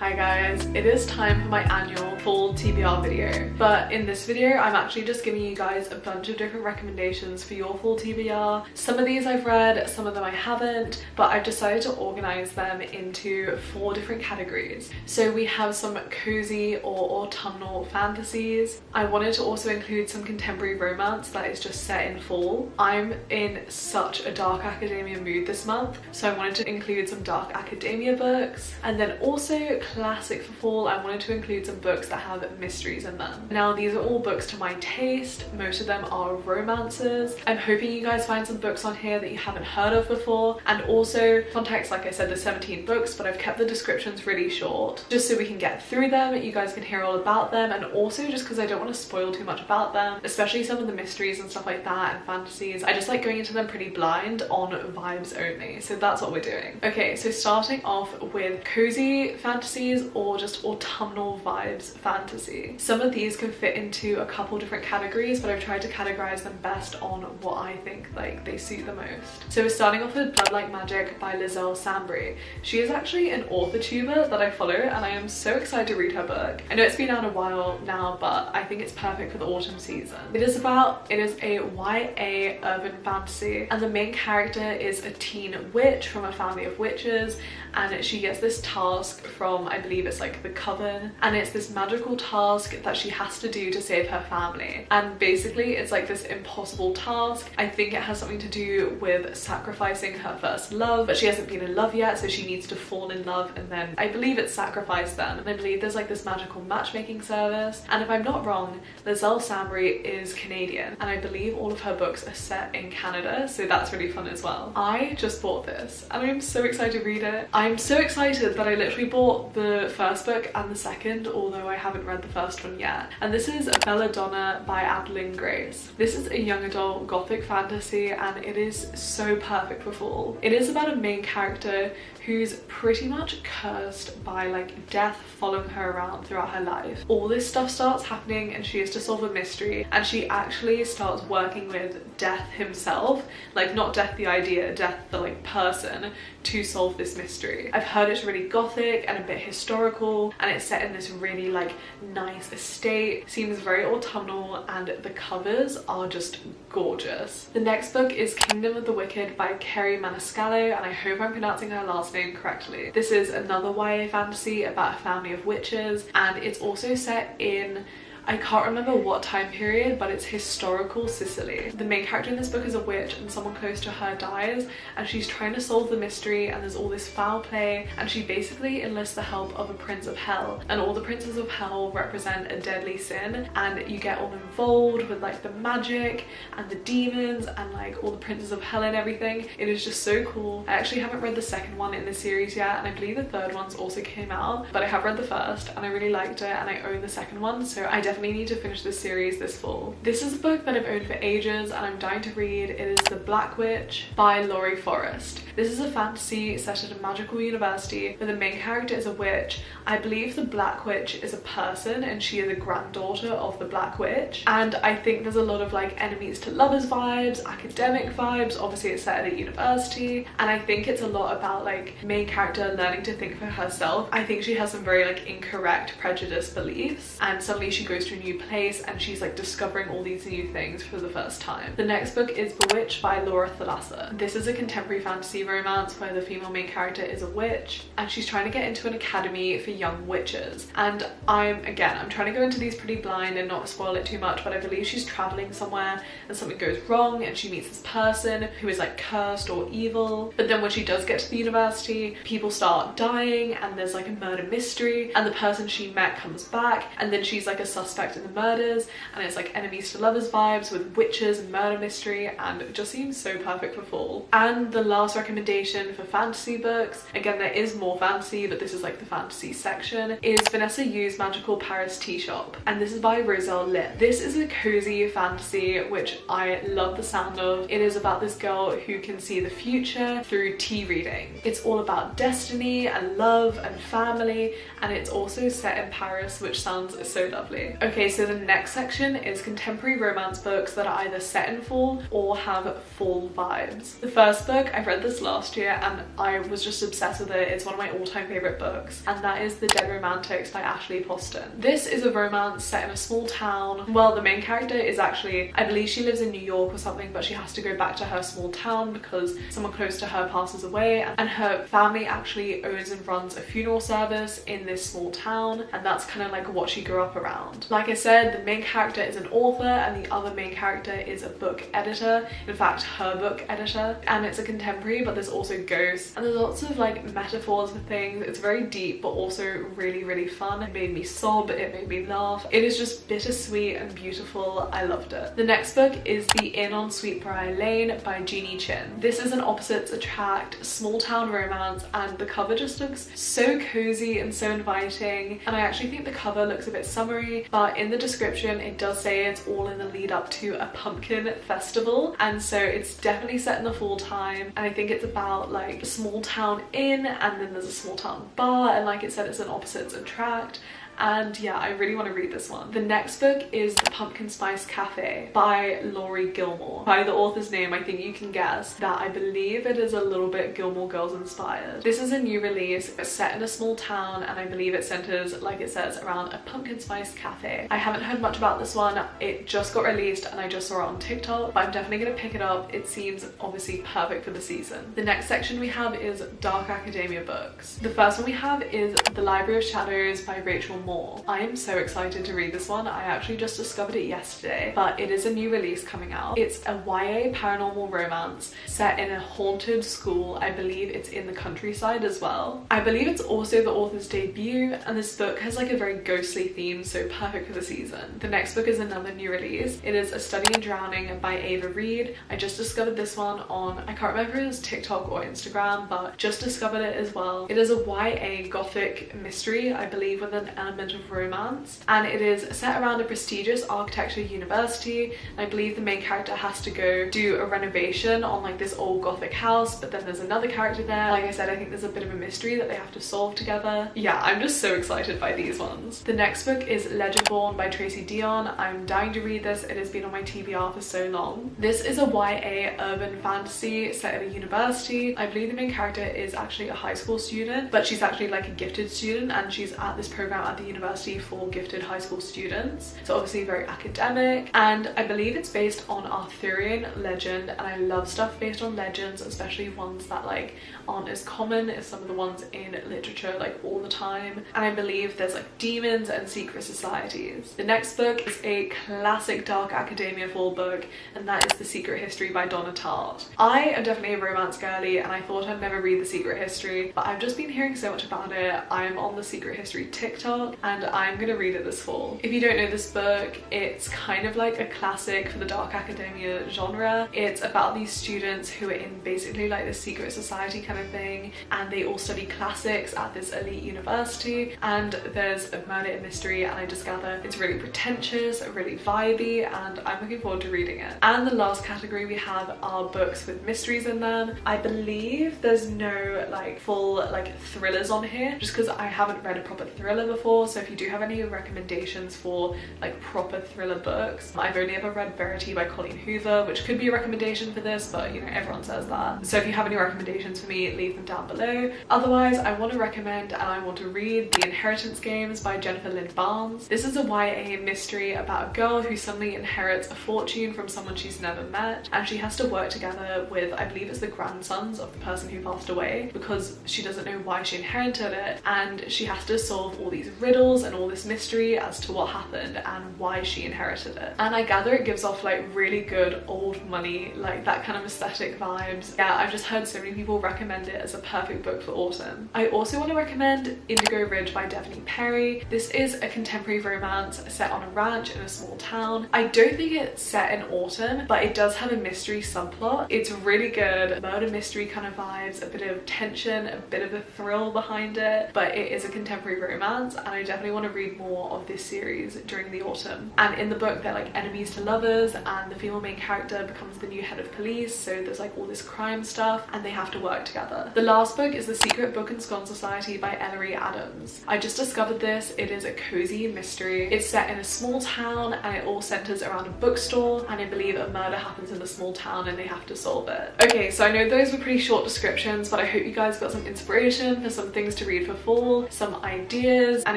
Hi guys, it is time for my annual full TBR video, but in this video I'm actually just giving you guys a bunch of different recommendations for your full TBR. Some of these I've read, some of them I haven't, but I've decided to organize them into 4 different categories. So we have some cozy or autumnal fantasies. I wanted to also include some contemporary romance that is just set in fall. I'm in such a dark academia mood this month, so I wanted to include some dark academia books, and then also classic for fall, I wanted to include some books that have mysteries in them. Now these are all books to my taste, most of them are romances. I'm hoping you guys find some books on here that you haven't heard of before, and also context, like I said, there's 17 books, but I've kept the descriptions really short just so we can get through them, you guys can hear all about them, and also just because I don't want to spoil too much about them, especially some of the mysteries and stuff like that and fantasies. I just like going into them pretty blind on vibes only, so that's what we're doing. Okay, so starting off with cozy fantasy or just autumnal vibes fantasy. Some of these can fit into a couple different categories, but I've tried to categorize them best on what I think like they suit the most. So we're starting off with Blood Like Magic by Lizelle Sambury. She is actually an author tuber that I follow, and I am so excited to read her book. I know it's been out a while now, but I think it's perfect for the autumn season. It is a YA urban fantasy, and the main character is a teen witch from a family of witches, and she gets this task from, I believe it's like the coven, and it's this magical task that she has to do to save her family. And basically it's like this impossible task. I think it has something to do with sacrificing her first love, but she hasn't been in love yet, so she needs to fall in love and then I believe it's sacrifice then. And I believe there's like this magical matchmaking service, and if I'm not wrong, Lizelle Sambury is Canadian, and I believe all of her books are set in Canada, so that's really fun as well. I just bought this and I'm so excited to read it. I'm so excited that I literally bought the first book and the second, although I haven't read the first one yet. And this is Belladonna by Adeline Grace. This is a young adult gothic fantasy, and it is so perfect for fall. It is about a main character who's pretty much cursed by like death following her around throughout her life. All this stuff starts happening and she has to solve a mystery, and she actually starts working with Death himself, like not Death the idea, Death the like person, to solve this mystery. I've heard it's really gothic and a bit historical, and it's set in this really like nice estate. Seems very autumnal, and the covers are just gorgeous. The next book is Kingdom of the Wicked by Kerry Maniscalco, and I hope I'm pronouncing her last name correctly. This is another YA fantasy about a family of witches, and it's also set in, I can't remember what time period, but it's historical Sicily. The main character in this book is a witch, and someone close to her dies, and she's trying to solve the mystery, and there's all this foul play, and she basically enlists the help of a prince of hell, and all the princes of hell represent a deadly sin, and you get all involved with like the magic and the demons and like all the princes of hell and everything. It is just so cool. I actually haven't read the second one in the series yet, and I believe the third one's also came out, but I have read the first and I really liked it, and I own the second one, so I definitely need to finish this series this fall. This is a book that I've owned for ages and I'm dying to read. It is The Black Witch by Laurie Forrest. This is a fantasy set at a magical university where the main character is a witch. I believe the Black Witch is a person, and she is a granddaughter of the Black Witch, and I think there's a lot of like enemies to lovers vibes, academic vibes. Obviously it's set at a university, and I think it's a lot about like main character learning to think for herself. I think she has some very like incorrect prejudiced beliefs, and suddenly she goes to a new place and she's like discovering all these new things for the first time. The next book is Bewitched by Laura Thalassa. This is a contemporary fantasy romance where the female main character is a witch, and she's trying to get into an academy for young witches. And I'm trying to go into these pretty blind and not spoil it too much, but I believe she's traveling somewhere and something goes wrong and she meets this person who is like cursed or evil. But then when she does get to the university, people start dying and there's like a murder mystery, and the person she met comes back, and then she's like a suspect in the murders, and it's like enemies to lovers vibes with witches and murder mystery, and it just seems so perfect for fall. And the last recommendation for fantasy books, again there is more fantasy, but this is like the fantasy section, is Vanessa Yu's Magical Paris Tea Shop, and this is by Roselle Lynn. This is a cozy fantasy which I love the sound of. It is about this girl who can see the future through tea reading. It's all about destiny and love and family, and it's also set in Paris, which sounds so lovely. Okay, so the next section is contemporary romance books that are either set in fall or have fall vibes. The first book, I read this last year and I was just obsessed with it. It's one of my all-time favorite books, and that is The Dead Romantics by Ashley Poston. This is a romance set in a small town. Well, the main character is actually, I believe she lives in New York or something, but she has to go back to her small town because someone close to her passes away, and her family actually owns and runs a funeral service in this small town, and that's kind of like what she grew up around. Like I said, the main character is an author and the other main character is a book editor, in fact her book editor, and it's a contemporary, but there's also ghosts and there's lots of like metaphors for things. It's very deep but also really fun. It made me sob, it made me laugh. It is just bittersweet and beautiful. I loved it. The next book is The Inn on Sweetbriar Lane by Jeannie Chin. This is an opposites attract small town romance, and the cover just looks so cozy and so inviting, and I actually think the cover looks a bit summery, but in the description it does say it's all in the lead up to a pumpkin festival, and so it's definitely set in the fall time, and I think it's about like a small town inn, and then there's a small town bar, and like it said, it's an opposites attract. And yeah, I really want to read this one. The next book is The Pumpkin Spice Cafe by Laurie Gilmore. By the author's name, I think you can guess that I believe it is a little bit Gilmore Girls inspired. This is a new release set in a small town, and I believe it centers, like it says, around a pumpkin spice cafe. I haven't heard much about this one. It just got released and I just saw it on TikTok, but I'm definitely going to pick it up. It seems obviously perfect for the season. The next section we have is dark academia books. The first one we have is The Library of Shadows by Rachel Moore. I am so excited to read this one. I actually just discovered it yesterday, but it is a new release coming out. It's a YA paranormal romance set in a haunted school. I believe it's in the countryside as well. I believe it's also the author's debut, and this book has like a very ghostly theme, so perfect for the season. The next book is another new release. It is A Study in Drowning by Ava Reed. I just discovered this one on, I can't remember if it was TikTok or Instagram, but just discovered it as well. It is a YA gothic mystery, I believe, with an element of romance, and it is set around a prestigious architecture university. I believe the main character has to go do a renovation on like this old gothic house, but then there's another character there. Like I said, I think there's a bit of a mystery that they have to solve together. Yeah, I'm just so excited by these ones. The next book is Legendborn by Tracy Dion. I'm dying to read this. It has been on my TBR for so long. This is a YA urban fantasy set at a university. I believe the main character is actually a high school student, but she's actually like a gifted student, and she's at this program at the university for gifted high school students, so obviously very academic, and I believe it's based on Arthurian legend, and I love stuff based on legends, especially ones that like aren't as common as some of the ones in literature like all the time, and I believe there's like demons and secret societies. The next book is a classic dark academia fall book, and that is The Secret History by Donna Tartt. I am definitely a romance girly, and I thought I'd never read The Secret History, but I've just been hearing so much about it. I'm on The Secret History TikTok and I'm gonna read it this fall. If you don't know this book, it's kind of like a classic for the dark academia genre. It's about these students who are in basically like this secret society kind of thing, and they all study classics at this elite university, and there's a murder and mystery, and I just gather it's really pretentious, really vibey, and I'm looking forward to reading it. And the last category we have are books with mysteries in them. I believe there's no like full like thrillers on here, just because I haven't read a proper thriller before, so if you do have any recommendations for like proper thriller books, I've only ever read Verity by Colleen Hoover, which could be a recommendation for this, but you know, everyone says that. So if you have any recommendations for me, leave them down below. Otherwise, I want to recommend and I want to read The Inheritance Games by Jennifer Lynn Barnes. This is a YA mystery about a girl who suddenly inherits a fortune from someone she's never met, and she has to work together with, I believe it's the grandsons of the person who passed away, because she doesn't know why she inherited it, and she has to solve all these riddles and all this mystery as to what happened and why she inherited it. And I gather it gives off like really good old money, like that kind of aesthetic vibes. Yeah, I've just heard so many people recommend it as a perfect book for autumn. I also want to recommend Indigo Ridge by Daphne Perry. This is a contemporary romance set on a ranch in a small town. I don't think it's set in autumn, but it does have a mystery subplot. It's really good, murder mystery kind of vibes, a bit of tension, a bit of a thrill behind it, but it is a contemporary romance, and I definitely want to read more of this series during the autumn. And in the book they're like enemies to lovers, and the female main character becomes the new head of police, so there's like all this crime stuff and they have to work together. The last book is The Secret Book and Scone Society by Ellery Adams. I just discovered this. It is a cozy mystery mystery. It's set in a small town and it all centers around a bookstore, and I believe a murder happens in the small town and they have to solve it. Okay, so I know those were pretty short descriptions, but I hope you guys got some inspiration for some things to read for fall, some ideas, and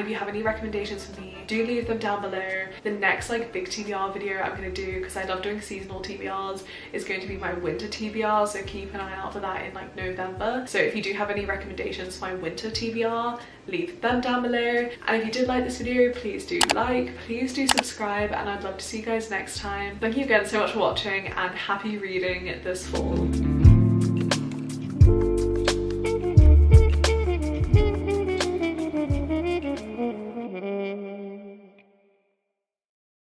if you have any recommendations for me, do leave them down below. The next like big TBR video I'm gonna do, because I love doing seasonal TBRs, is going to be my winter TBR, so keep an eye out for that in like November. So if you do have any recommendations for my winter TBR, leave them down below. And if you did like this video, please do like, please do subscribe, and I'd love to see you guys next time. Thank you again so much for watching, and happy reading this fall.